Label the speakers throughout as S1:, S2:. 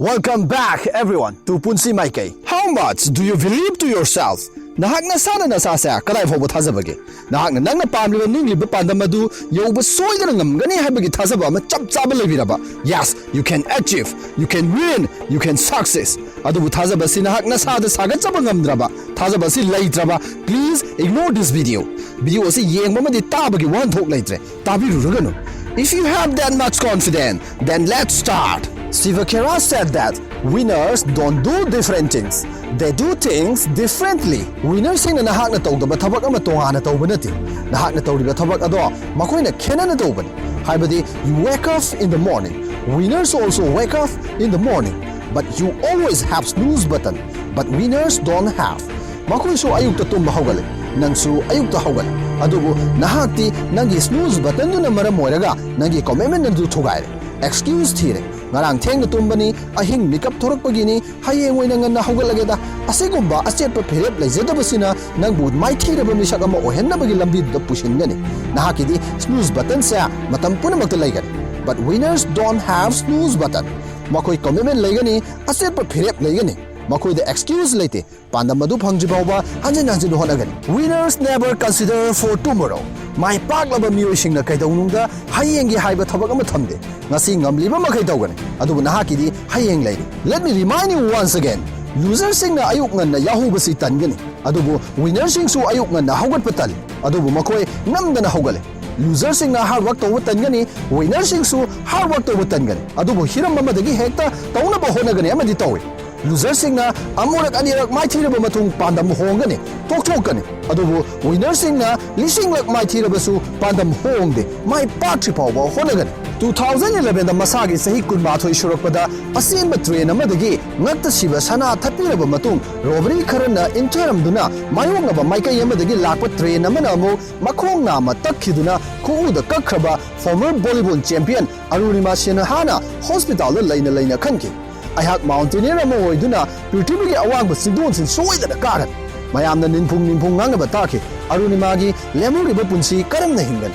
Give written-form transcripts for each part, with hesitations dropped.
S1: Welcome back, everyone, to Punsi Maikai. How much do you believe to yourself? Nahakna sana na sasa kalai phobo thazabage. Nahakna nangna pamliba ningliba pandamadu yoba soidana ngamgani haibagi thazaba ama chap chaba lebiraba. Yes, you can achieve, you can win, you can success. Adubu thazaba si nahakna sada sagachaba ngamdraba. Thazaba si laitraba. Please ignore this video. Video si yengba madi tabagi one thok laitre. Tabiru rugano. If you have that much confidence, then let's start. Steve Carell said that winners don't do different things. They do things differently. Winners sing na nahak na tawdaba thabak ama tongana tawba nati. Nahak na tawdiba thabak ado makoy na kena na tawban. Haibadi, you wake up in the morning. Winners also wake up in the morning. But you always have snooze button. But winners don't have. Makoy so ayuk ta tumba hawgale. Nangsu ayuk ta hawgale. Adubu nahakti nangi snooze button na maram moiraga nangi commitment nandu thugai. Excuse thire. Ngarang theng na tumbani ahing makeup thorak pagini hayeng oina nganna hawgalageda asigumba achet pa phirep lejedabasina nangbu mai thireba misak ama ohenna bagi lambi da pushingani nahakidi snooze button sa matam punamakta laigani. But winners don't have snooze button. Makoi commitment laigani achet pa phirep laigani. Makoi the excuse laite pandamadu phangjibawa hanjin hanjin honagani. Winners never consider for tomorrow. My paglaba miyosing na kaidonungda hayengi haiba thabak ama thamde ngasi ngamliba makai tawgani adubu nahakidi hayeng lairi. Let me remind you once again, losers sing na ayuk ngan na yahuba si tangani adubu winners sing su ayuk ngan na hawgat patal adubu makoi namda na hawgale. Losers sing na hard work tawba tangani, winners sing su hard work tawba tangani adubu hiram mamadagi hekta tawna ba honagani amadi tawi. Losers sing na amurak anirak mai thiraba matung pandam hongani tokthokani adubu winners sing na lising lak mai thiraba su pandam hongde mai patri pawa honagani. 2011 da masagi sahi kunmathoi shurakpada asenba train amadagi ngakta siba sana thapiraba matung robbery kharana interim duna mayongaba maikai amadagi lakpa train amana amu makhong nama takhiduna khuuda kakhraba former volleyball champion Arunima Sinhana hospital da laina khanki. Ayhak mountaineer ama oiduna prithibigi awangba singdon sin soidana karan mayamna ninphung ngangaba taki Arunimagi lemuriba punsi karamna hingan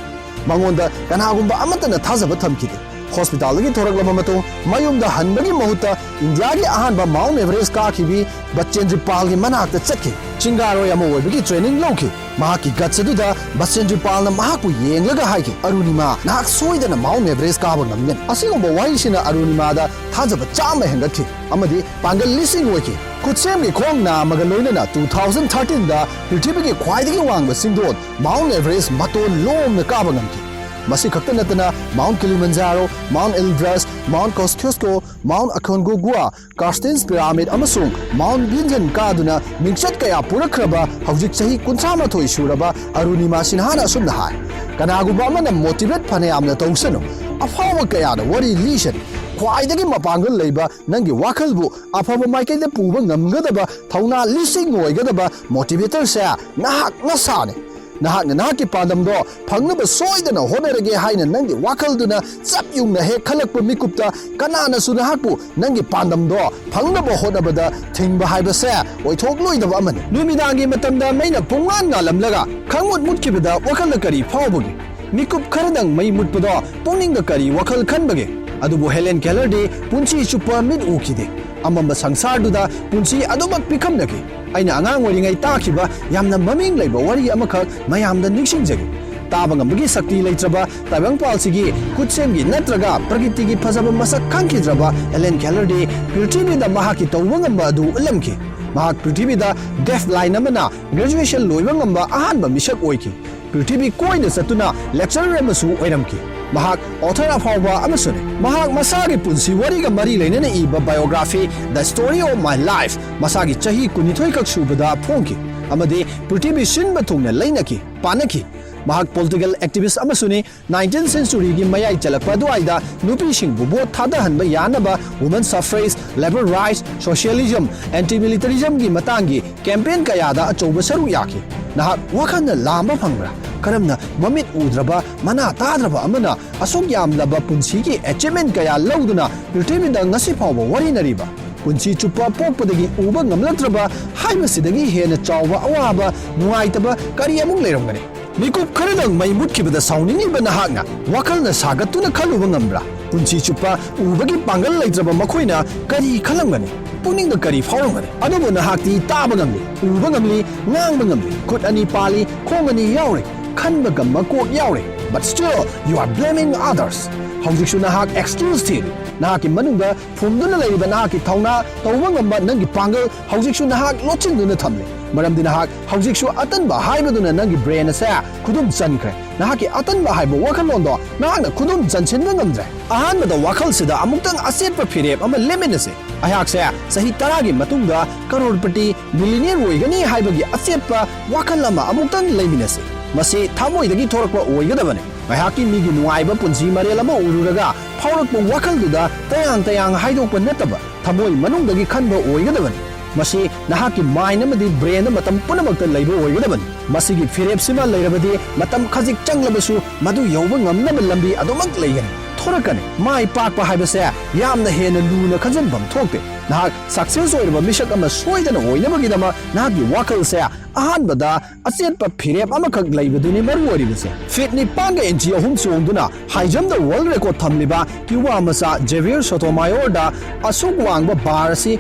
S1: mangonda kanagumba amatana thazaba thamkide. Hospital gi thoraklaba matung mayumda hanbagi mahuta India gi ahanba Mount Everest kaakhibi Bachendri Pal gi manakta chakhi chingaro ama oibagi training lawki mahaki gatsaduda Bachendri Pal na mahaku yenglaga haiki Arunima nahak soidana Mount Everest kaaba ngamyan asigumba waisina Arunima da thazaba chama hengathi amadi pangal lising oiki kutsem gi khong na magaloina 2013 da prithibigi khwaidagi wangba singdon Mount Everest maton lom na kaaba ngamki. Masi khakta natana Mount Kilimanjaro, Mount Elbrus, Mount Kosciuszko, Mount Aconcagua, Carstens Pyramid amasung Mount Vinson kaduna mingchat kaya purakhraba hawjik chahi 38 suraba Arunima Sinhana asumna hai kanaguba amana motivate phanayamna tawsanu afawa kaya da wari lishan khwaidagi mapangal leiba nangi wakhalbu afaba maikai da puba ngamgadaba thauna lising oigadaba motivator sa nahak nasane. Nahak na nahaki pandamdo phangnaba soidana honarage haina nangi wakhalduna chapyungna he khalakpa mikupta kanana su nahakpu nangi pandamdo phangnaba honabada thingba haibase oithok loidaba amani. Numidangi matamda maina pungan ngalamlaga khangmut mutkibada wakhalna kari phawbagi mikup kharadang mai mutpado pungninga kari wakhal khanbage adubu Helen Keller de punchi chupa mid ukide amamba sangsarduda punchi adumak pikhamnaki aina angang oringai takhiba yamna maming leiba wari amakha mayamda ningsingjagi taba ngambagi sakti leitraba tabangpal sigi kutsemgi natraga prakriti phajaba masak khangkidraba Helen Keller de prithvi da mahaki tawba ngamba adu ulamki mahak prithvi da deaf line amana graduation loiba ngamba ahanba misak oiki prithvi koina satuna lecturer amasu oiramki mahak author afawba amasune mahak masagi punsi wariga mari leinana iba biography The Story of My Life masagi chahi kunithoi kak subada phongki amade prithvi sinba thungna leinaki panaki mahak political activist amasune 19th century gi mayai chalakpa duaida nupi singbu bot thada hanba yanaba women suffrage labor rights socialism anti-militarism gi matangi campaign kayada achoba saru yaki nahak wakhana lamba phangra karamna mamit udraba mana tadraba amana asok yamlaba punsi gi achievement kaya lawduna prithvi da ngasi phawba warinariba punsi chupa pokpadagi uba ngamlatraba haimasidagi hena chawba awaba nuaitaba kari amung leiromgani mikup kharadang mai mutkibada sauningibana hakna wakhalna sagatuna khaluba ngambra ꯄꯨꯟꯁꯤ ꯆꯨꯞꯄ ꯎꯕꯒꯤ ꯄꯥꯡꯒꯜ ꯂꯩꯇ꯭ꯔꯕ ꯃꯈꯣꯏꯅ ꯀꯔꯤ ꯈꯜꯂꯝꯒꯅꯤ ꯄꯨꯛꯅꯤꯡꯗ ꯀꯔꯤ ꯐꯥꯎꯔꯝꯒꯅꯤ ꯑꯗꯨꯕꯨ ꯅꯍꯥꯛꯇꯤ ꯇꯥꯕ ꯉꯝꯂꯤ ꯎꯕ ꯉꯝꯂꯤ ꯉꯥꯡꯕ ꯉꯝꯂꯤ ꯈꯨꯠ ꯑꯅꯤ ꯄꯥꯜꯂꯤ ꯈꯣꯡ ꯑꯅꯤ ꯌꯥꯎꯔꯤ ꯈꯟꯕꯒ ꯃꯀꯣꯛ ꯌꯥꯎꯔꯤ but still you are blaming others ꯍꯧꯖꯤꯛꯁꯨ ꯅꯍꯥꯛ excuse ꯊꯤꯔꯤ ꯅꯍꯥꯛꯀꯤ ꯃꯅꯨꯡꯗ ꯐꯨꯝꯗꯨꯅ ꯂꯩꯔꯤꯕ ꯅꯍꯥꯛꯀꯤ ꯊꯧꯅꯥ ꯇꯧꯕ ꯉꯝꯕ ꯅꯪꯒꯤ ꯄꯥꯡꯒꯜ ꯍꯧꯖꯤꯛꯁꯨ ꯅꯍꯥꯛ ꯂꯣꯠꯁꯤꯟꯗꯨꯅ ꯊꯝꯂꯤ ꯃꯔꯝꯗꯤ ꯅꯍꯥꯛ ꯍꯧꯖꯤꯛꯁꯨ ꯑꯇꯟꯕ ꯍꯥꯏꯕꯗꯨꯅ ꯅꯪꯒꯤ ꯕ꯭ꯔꯦꯟ ꯑꯁꯦ ꯈꯨꯗꯨꯝ ꯆꯟꯈ꯭ꯔꯦ ꯅꯍꯥꯛꯀꯤ ꯑꯇꯟꯕ ꯍꯥꯏꯕ ꯋꯥꯈꯜꯂꯣꯟꯗꯣ ꯅꯍꯥꯛꯅ ꯈꯨꯗꯨꯝ ꯆꯟꯁꯤꯟꯕ ꯉꯝꯗ꯭ꯔꯦ ꯑꯍꯥꯟꯕꯗ ꯋꯥꯈꯜꯁꯤꯗ ꯑꯃꯨꯛꯇꯪ ꯑꯆꯦꯠꯄ ꯐꯤꯔꯦꯞ ꯑꯃ ꯂꯦꯞꯃꯤꯟꯅꯁꯤ ꯑꯩꯍꯥꯛꯁꯦ ꯆꯍꯤ 10ꯒꯤ ꯃꯇꯨꯡꯗ ꯀꯔꯣꯔꯄꯇꯤ ꯃꯤꯂꯤꯅꯤꯌꯔ ꯑꯣꯏꯒꯅꯤ ꯍꯥꯏꯕꯒꯤ ꯑꯆꯦꯠꯄ ꯋꯥꯈꯜ ꯑꯃ ꯑꯃꯨꯛꯇꯪ ꯂꯩꯃꯤꯟꯅꯁꯤ ꯃꯁꯤ ꯊꯃꯣꯏꯗꯒꯤ ꯊꯣꯔꯛꯄ ꯑꯣꯏꯒꯗꯕꯅꯤ ꯉꯥꯏꯍꯥꯛꯀꯤ ꯃꯤꯒꯤ ꯅꯨꯡꯉꯥꯏꯕ ꯄꯨꯟꯁꯤ ꯃꯔꯦꯜ ꯑꯃ ꯎꯔꯨꯔꯒ ꯐꯥꯎꯔꯛꯄ ꯋꯥꯈꯜꯗꯨꯗ ꯇꯌꯥꯡ ꯍꯥꯏꯗꯣꯛꯄ ꯅꯠꯇꯕ ꯊꯃꯣꯏ ꯃꯅꯨꯡꯗꯒꯤ ꯈꯟꯕ ꯑꯣꯏꯒꯗꯕꯅꯤ ꯃꯁꯤ ꯅꯍꯥꯛꯀꯤ ꯃꯥꯏꯟ ꯑꯃꯗꯤ ꯕ꯭ꯔꯦꯟꯗ ꯃꯇꯝ ꯄꯨꯝꯅꯃꯛꯇ ꯂꯩꯕ ꯑꯣꯏꯒꯗꯕꯅꯤ ꯃꯁꯤꯒꯤ ꯐꯤꯔꯦꯞꯁꯤꯃ ꯂꯩꯔꯕꯗꯤ ꯃꯇꯝ ꯈꯖꯤꯛ ꯆꯪꯂꯕꯁꯨ ꯃꯗꯨ ꯌꯧꯕ ꯉꯝꯅꯕ ꯂꯝꯕꯤ ꯑꯗꯨꯃꯛ ꯂꯩꯒꯅꯤ ꯊꯣꯔꯛꯀꯅꯤ ꯃꯥꯏ ꯄꯥꯛꯄ ꯍꯥꯏꯕꯁꯦ ꯌꯥꯝꯅ ꯍꯦꯟꯅ ꯂꯨꯅ ꯈꯟꯖꯟꯐꯝ ꯊꯣꯛꯇꯦ ꯅꯍꯥꯛ ꯁꯛꯁꯦꯁ ꯑꯣꯏꯔꯕ ꯃꯤꯁꯛ ꯑꯃ ꯁꯣꯏꯗꯅ ꯑꯣꯏꯅꯕꯒꯤꯗꯃꯛ ꯅꯍꯥꯛꯀꯤ ꯋꯥꯈꯜꯁꯦ ꯑꯍꯥꯟꯕꯗ ꯑꯆꯦꯠꯄ ꯐꯤꯔꯦꯞ ꯑꯃꯈꯛ ꯂꯩꯕꯗꯨꯅꯤ ꯃꯔꯨ ꯑꯣꯏꯔꯤꯕꯁꯦ ꯐꯤꯠ 9ꯒ ꯏꯟꯆꯤ 3 ꯆꯣꯡꯗꯨꯅ ꯍꯥꯏꯖꯝꯗ ꯋꯥꯔꯜड ꯔꯦꯀꯣꯔꯗ ꯊꯝꯂꯤꯕ ꯀ꯭ꯌꯨꯕꯥ ꯃꯆꯥ ꯖꯦꯚꯤꯌꯔ ꯁꯣꯇꯣꯃꯥꯌꯣꯔꯗ ꯑꯁꯨꯛ ꯋꯥꯡꯕ ꯕꯥꯔ ꯑꯁꯤ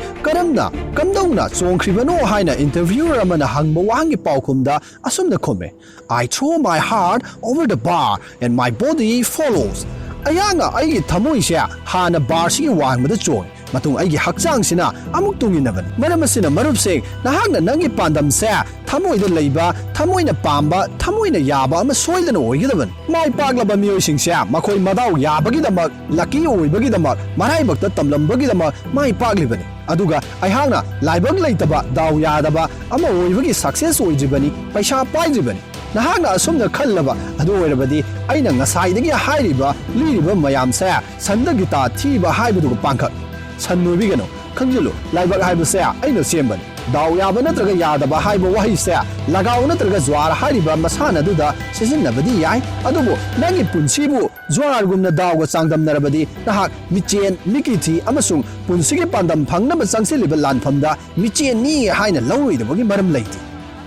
S1: ꯀꯝꯗꯧꯅ ꯆꯣꯡꯈ꯭ꯔꯤꯕꯅꯣ ꯍꯥꯏꯅ ꯏꯟꯇꯔꯚ꯭ꯌꯨꯑꯔ ꯑꯃꯅ ꯍꯪꯕ ꯋꯥꯍꯪꯒꯤ ꯄꯥꯎꯈꯨꯝꯗ ꯑꯁꯨꯝꯅ ꯈꯨꯝꯃꯦ I throw my heart over the bar and my body follows ꯑꯩꯍꯥꯛꯅ ꯑꯩꯒꯤ ꯊꯃꯣꯏꯁꯦ ꯍꯥꯟꯅ ꯕꯥꯔꯁꯤꯒꯤ ꯋꯥꯡꯃꯗ ꯆꯣꯡꯏ ꯃꯇꯨꯡ ꯑꯩꯒꯤ ꯍꯛꯆꯥꯡꯁꯤꯅ ꯑꯃꯨꯛ ꯇꯨꯡꯏꯟꯅꯕꯅꯤ ꯃꯔꯝ ꯑꯁꯤꯅ ꯃꯔꯨꯞꯁꯤꯡ ꯅꯍꯥꯛꯅ ꯅꯪꯒꯤ ꯄꯥꯟꯗꯝꯁꯦ ꯊꯃꯣꯏꯗ ꯂꯩꯕ ꯊꯃꯣꯏꯅ ꯄꯥꯝꯕ ꯊꯃꯣꯏꯅ ꯌꯥꯕ ꯑꯃ ꯁꯣꯏꯗꯅ ꯑꯣꯏꯒꯗꯕꯅꯤ ꯃꯥꯏ ꯄꯥꯛꯂꯕ ꯃꯤꯑꯣꯏꯁꯤꯡꯁꯦ ꯃꯈꯣꯏ ꯃꯗꯥꯎ ꯌꯥꯕꯒꯤꯗꯃꯛ ꯂꯛꯀꯤ ꯑꯣꯏꯕꯒꯤꯗꯃꯛ ꯃꯔꯥꯏꯕꯛꯇ ꯇꯝꯂꯝꯕꯒꯤꯗꯃꯛ ꯃꯥꯏ ꯄꯥꯛꯂꯤꯕꯅꯤ ꯑꯗꯨꯒ ꯑꯩꯍꯥꯛꯅ ꯂꯥꯏꯕꯛ ꯂꯩꯇꯕ ꯗꯥꯎ ꯌꯥꯗꯕ ꯑꯃ ꯑꯣꯏꯕꯒꯤ ꯁꯛꯁꯦꯁ ꯑꯣꯏꯗ꯭ꯔꯤꯕꯅꯤ ꯄꯩꯁꯥ ꯄꯥꯏꯗ꯭ꯔꯤꯕꯅꯤ ꯅꯍꯥꯛꯅ ꯑꯁꯨꯝꯅ ꯈꯜꯂꯕ ꯑꯗꯨ ꯑꯣꯏꯔꯕꯗꯤ ꯑꯩꯅ ꯉꯁꯥꯏꯗꯒꯤ ꯂꯤꯔꯤꯕ ꯃꯌꯥꯝꯁꯦ ꯁꯟꯗ ꯒꯤꯇꯥ ꯊꯤꯕ ꯍꯥꯏꯕꯗꯨꯒ ꯄꯥꯡꯈꯛ ꯁꯟ ꯑꯣꯏꯕꯤꯒꯅꯨ ꯈꯪꯖꯤꯜꯂꯨ ꯂꯥꯏꯕꯛ ꯍꯥꯏꯕꯁꯦ ꯑꯩꯅ ꯁꯦꯝꯕꯅꯤ ꯗꯥꯎ ꯌꯥꯕ ꯅꯠꯇ꯭ꯔꯒ ꯌꯥꯗꯕ ꯍꯥꯏꯕ ꯋꯥꯍꯩꯁꯦ ꯂꯒꯥꯎ ꯅꯠꯇ꯭ꯔꯒ ꯖ꯭ꯋꯥꯔ ꯍꯥꯏꯔꯤꯕ ꯃꯁꯥꯟꯅꯗꯨꯗ ꯁꯤꯖꯤꯟꯅꯕꯗꯤ ꯌꯥꯏ ꯑꯗꯨꯕꯨ ꯅꯪꯒꯤ ꯄꯨꯟꯁꯤꯕꯨ ꯖ꯭ꯋꯥꯔꯒꯨꯝꯅ ꯗꯥꯎꯒ ꯆꯥꯡꯗꯝꯅꯔꯕꯗꯤ ꯅꯍꯥꯛ ꯃꯤꯆꯦꯟ ꯃꯤꯀꯤꯊꯤ ꯑꯃꯁꯨꯡ ꯄꯨꯟꯁꯤꯒꯤ ꯄꯥꯟꯗꯝ ꯐꯪꯅꯕ ꯆꯪꯁꯤꯜꯂꯤꯕ ꯂꯥꯟꯐꯝꯗ ꯃꯤꯆꯦꯟꯅꯤ ꯍꯥꯏꯅ ꯂꯧꯔꯣꯏꯗꯕꯒꯤ ꯃꯔꯝ ꯂꯩꯇꯦ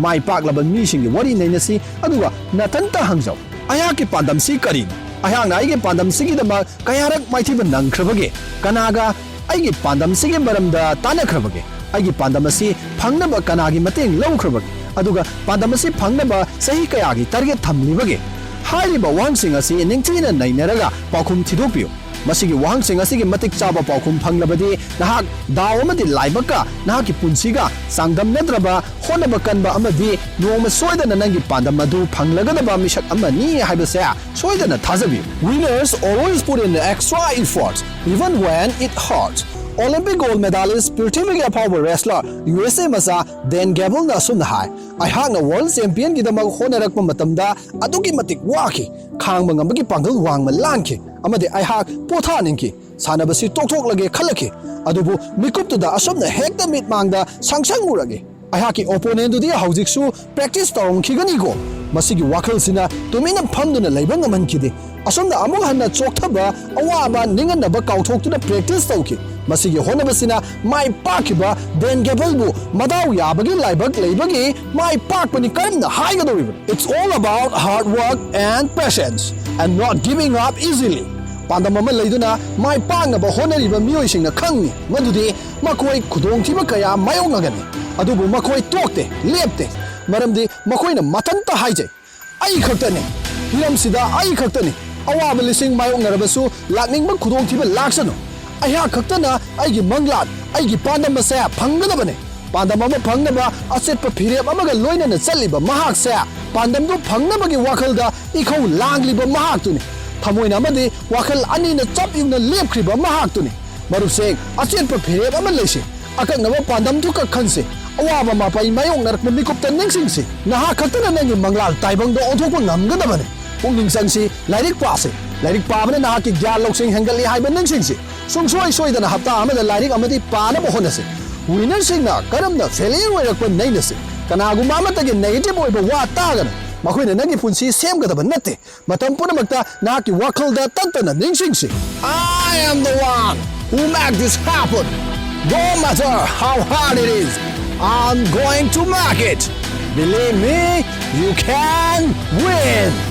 S1: ꯃꯥꯏ ꯄꯥꯛꯂꯕ ꯃꯤꯁꯤꯡꯒꯤ ꯋꯥꯔꯤ ꯅꯩꯅꯁꯤ ꯑꯗꯨꯒ ꯅꯊꯟꯇ ꯍꯪꯖꯧ ꯑꯩꯍꯥꯛꯀꯤ ꯄꯥꯟꯗꯝꯁꯤ ꯀꯔꯤꯅꯣ ꯑꯩꯍꯥꯛꯅ ꯑꯩꯒꯤ ꯄꯥꯟꯗꯝꯁꯤꯒꯤꯗꯃꯛ ꯀꯌꯥꯔꯛ ꯃꯥꯏꯊꯤꯕ ꯅꯪꯈ꯭ꯔꯕꯒꯦ ꯀꯅꯥꯒ ꯑꯩꯒꯤ ꯄꯥꯟꯗꯝꯁꯤꯒꯤ ꯃꯔꯝꯗ ꯇꯥꯟꯅꯈ꯭ꯔꯕꯒꯦ ꯑꯩꯒꯤ ꯄꯥꯟꯗꯝ ꯑꯁꯤ ꯐꯪꯅꯕ ꯀꯅꯥꯒꯤ ꯃꯇꯦꯡ ꯂꯧꯈ꯭ꯔꯕꯒꯦ ꯑꯗꯨꯒ ꯄꯥꯟꯗꯝ ꯑꯁꯤ ꯐꯪꯅꯕ ꯆꯍꯤ ꯀꯌꯥꯒꯤ ꯇꯥꯔꯒꯦꯠ ꯊꯝꯂꯤꯕꯒꯦ ꯍꯥꯏꯔꯤꯕ ꯋꯥꯍꯪꯁꯤꯡ ꯑꯁꯤ ꯅꯤꯡꯊꯤꯅ ꯅꯩꯅꯔꯒ ꯄꯥꯎꯈꯨꯝ ꯊꯤꯗꯣꯛꯄꯤꯌꯨ ꯃꯁꯤꯒꯤ ꯋꯥꯍꯪꯁꯤꯡ ꯑꯁꯤꯒꯤ ꯃꯇꯤꯛ ꯆꯥꯕ ꯄꯥꯎꯈꯨꯝ ꯐꯪꯂꯕꯗꯤ ꯅꯍꯥꯛ ꯗꯥꯎ ꯑꯃꯗꯤ ꯂꯥꯏꯕꯛꯀ ꯅꯍꯥꯛꯀꯤ ꯄꯨꯟꯁꯤꯒ ꯆꯥꯡꯗꯝꯅꯗ꯭ꯔꯕ ꯍꯣꯠꯅꯕ ꯀꯟꯕ ꯑꯃꯗꯤ ꯅꯣꯡꯃ ꯁꯣꯏꯗꯅ ꯅꯪꯒꯤ ꯄꯥꯟꯗꯝ ꯑꯗꯨ ꯐꯪꯂꯒꯗꯕ ꯃꯤꯁꯛ ꯑꯃꯅꯤ ꯍꯥꯏꯕꯁꯦ ꯁꯣꯏꯗꯅ ꯊꯥꯖꯕꯤꯌꯨ Winners always put in extra efforts even when it hurts Olympic gold medalist ꯄ꯭ꯔꯤꯊꯤꯕꯤꯒꯤ ꯑꯐꯥꯎꯕ ꯔꯦꯁꯂꯔ USA ꯃꯆꯥ ꯗꯦꯟ ꯒꯦꯕꯜꯅ ꯑꯁꯨꯝꯅ ꯍꯥꯏ ꯑꯩꯍꯥꯛꯅ ꯋꯥꯔꯜഡ് ꯆꯦꯝꯄꯤꯌꯟꯒꯤꯗꯃꯛ ꯍꯣꯠꯅꯔꯛꯄ ꯃꯇꯝꯗ ꯑꯗꯨꯛꯀꯤ ꯃꯇꯤꯛ ꯋꯥꯈꯤ ꯈꯥꯡꯕ ꯉꯝꯕꯒꯤ ꯄꯥꯡꯒꯜ ꯋꯥꯡꯃ ꯂꯥꯟꯈꯤ ꯑꯃꯗꯤ ꯑꯩꯍꯥꯛ ꯄꯣꯊꯥꯅꯤꯡꯈꯤ ꯁꯥꯟꯅꯕꯁꯤ ꯇꯣꯛꯊꯣꯛꯂꯒꯦ ꯈꯜꯂꯛꯈꯤ ꯑꯗꯨꯕꯨ ꯃꯤꯀꯨꯞꯇꯨꯗ ꯑꯁꯨꯝꯅ ꯍꯦꯛꯇ ꯃꯤꯠꯃꯥꯡꯗ ꯁꯪꯁꯪ ꯎꯔꯒꯦ ꯑꯩꯍꯥꯛꯀꯤ ꯑꯣꯄꯣꯅꯦꯟꯗꯨꯗꯤ ꯍꯧꯖꯤꯛꯁꯨ ꯄ꯭ꯔꯦꯛꯇꯤꯁ ꯇꯧꯔꯝꯈꯤꯒꯅꯤꯀꯣ ꯃꯁꯤꯒꯤ ꯋꯥꯈꯜꯁꯤꯅ ꯇꯨꯃꯤꯟꯅ ꯐꯝꯗꯨꯅ ꯂꯩꯕ ꯉꯝꯍꯟꯈꯤꯗꯦ ꯑꯁꯨꯝꯅ ꯑꯃꯨꯛ ꯍꯟꯅ ꯆꯣꯛꯊꯕ ꯑꯋꯥꯕ ꯅꯤꯡꯍꯟꯅꯕ ꯀꯥꯎꯊꯣꯛꯇꯨꯅ ꯄ꯭ꯔꯦꯛꯇꯤꯁ ꯇꯧꯈꯤ ꯃꯁꯤꯒꯤ ꯍꯣꯠꯅꯕꯁꯤꯅ ꯃꯥꯏ ꯄꯥꯛꯈꯤꯕ ꯗꯦꯟ ꯒꯦꯕꯜꯕꯨ ꯃꯗꯥꯎ ꯌꯥꯕꯒꯤ ꯂꯥꯏꯕꯛ ꯂꯩꯕꯒꯤ ꯃꯥꯏ ꯄꯥꯛꯄꯅꯤ ꯀꯔꯝꯅ ꯍꯥꯏꯒꯗꯧꯔꯤꯕꯅꯣ It's all about hard work and patience and not giving up easily ꯄꯥꯟꯗꯝ ꯑꯃ ꯂꯩꯗꯨꯅ ꯃꯥꯏ ꯄꯥꯛꯅꯕ ꯍꯣꯠꯅꯔꯤꯕ ꯃꯤꯑꯣꯏꯁꯤꯡꯅ ꯈꯪꯉꯤ ꯃꯗꯨꯗꯤ ꯃꯈꯣꯏ ꯈꯨꯗꯣꯡꯊꯤꯕ ꯀꯌꯥ ꯃꯥꯌꯣꯛꯅꯒꯅꯤ ꯑꯗꯨꯕꯨ ꯃꯈꯣꯏ ꯇꯣꯛꯇꯦ ꯂꯦꯞꯇꯦ ꯃꯔꯝꯗꯤ ꯃꯈꯣꯏꯅ ꯃꯊꯟꯇ ꯍꯥꯏꯖꯩ ꯑꯩ ꯈꯛꯇꯅꯤ ꯍꯤꯔꯝꯁꯤꯗ ꯑꯩ ꯈꯛꯇꯅꯤ ꯑꯋꯥꯕ ꯂꯤꯁꯤꯡ ꯃꯥꯌꯣꯛꯅꯔꯕꯁꯨ ꯂꯥꯛꯅꯤꯡꯕ ꯈꯨꯗꯣꯡꯊꯤꯕ ꯂꯥꯛꯁꯅꯨ ꯑꯩꯍꯥꯛ ꯈꯛꯇꯅ ꯑꯩꯒꯤ ꯃꯪꯂꯥꯟ ꯑꯩꯒꯤ ꯄꯥꯟꯗꯝ ꯑꯁꯦ ꯐꯪꯒꯗꯕꯅꯤ ꯄꯥꯟꯗꯝ ꯑꯃ ꯐꯪꯅꯕ ꯑꯆꯦꯠꯄ ꯐꯤꯔꯦꯞ ꯑꯃꯒ ꯂꯣꯏꯅꯅ ꯆꯠꯂꯤꯕ ꯃꯍꯥꯛꯁꯦ ꯄꯥꯟꯗꯝꯗꯨ ꯐꯪꯅꯕꯒꯤ ꯋꯥꯈꯜꯗ ꯏꯈꯧ ꯂꯥꯡꯂꯤꯕ ꯃꯍꯥꯛꯇꯨꯅꯤ ꯊꯃꯣꯏꯅ ꯑꯃꯗꯤ ꯋꯥꯈꯜ ꯑꯅꯤꯅ ꯆꯞ ꯌꯨꯡꯅ ꯂꯦꯞꯈ꯭ꯔꯤꯕ ꯃꯍꯥꯛꯇꯨꯅꯤ ꯃꯔꯨꯞꯁꯤꯡ ꯑꯆꯦꯠꯄ ꯐꯤꯔꯦꯞ ꯑꯃ ꯂꯩꯁꯤ ꯑꯀꯛꯅꯕ ꯄꯥꯟꯗꯝꯗꯨ ꯈꯛ ꯈꯟꯁꯤ ꯑꯋꯥꯕ ꯃꯄꯩ ꯃꯥꯌꯣꯛꯅꯔꯛꯄ ꯃꯤꯀꯨꯞꯇ ꯅꯤꯡꯁꯤꯡꯁꯤ ꯅꯍꯥꯛ ꯈꯛꯇꯅ ꯅꯪꯒꯤ ꯃꯪꯂꯥꯟ ꯇꯥꯏꯕꯪꯗ ꯑꯣꯟꯊꯣꯛꯄ ꯉꯝꯒꯗꯕꯅꯤ ꯄꯨꯛꯅꯤꯡ ꯆꯪꯁꯤ ꯂꯥꯏꯔꯤꯛ ꯄꯥꯁꯤ ꯂꯥꯏꯔꯤꯛ ꯄꯥꯕꯅ ꯅꯍꯥꯛꯀꯤ ꯒ꯭ꯌꯥꯟ ꯂꯧꯁꯤꯡ ꯍꯦꯟꯒꯠꯂꯤ ꯍꯥꯏꯕ ꯅꯤꯡꯁꯤꯡꯁꯤ ꯁꯨꯡꯁꯣꯏ ꯁꯣꯏꯗꯅ ꯍꯞꯇꯥ ꯑꯃꯗ ꯂꯥꯏꯔꯤꯛ ꯑꯃꯗꯤ ꯄꯥꯅꯕ ꯍꯣꯠꯅꯁꯤ ꯋꯤꯅꯔꯁꯤꯡꯅ ꯀꯔꯝꯅ ꯐꯦꯂꯤꯌꯔ ꯑꯣꯏꯔꯛꯄ ꯅꯩꯅꯁꯤ ꯀꯅꯥꯒꯨꯝꯕ ꯑꯃꯠꯇꯒꯤ ꯅꯦꯒꯦꯇꯤꯚ ꯑꯣꯏꯕ ꯋꯥ ꯇꯥꯒꯅꯨ ꯃꯈꯣꯏꯅ ꯅꯪꯒꯤ ꯄꯨꯟꯁꯤ ꯁꯦꯝꯒꯗꯕ ꯅꯠꯇꯦ ꯃꯇꯝ ꯄꯨꯝꯅꯃꯛꯇ ꯅꯍꯥꯛꯀꯤ ꯋꯥꯈꯜꯗ ꯇꯠꯇꯅ ꯅꯤꯡꯁꯤꯡꯁꯤ I am the one who make this happen no matter how hard it is I'm going to make it believe me you can win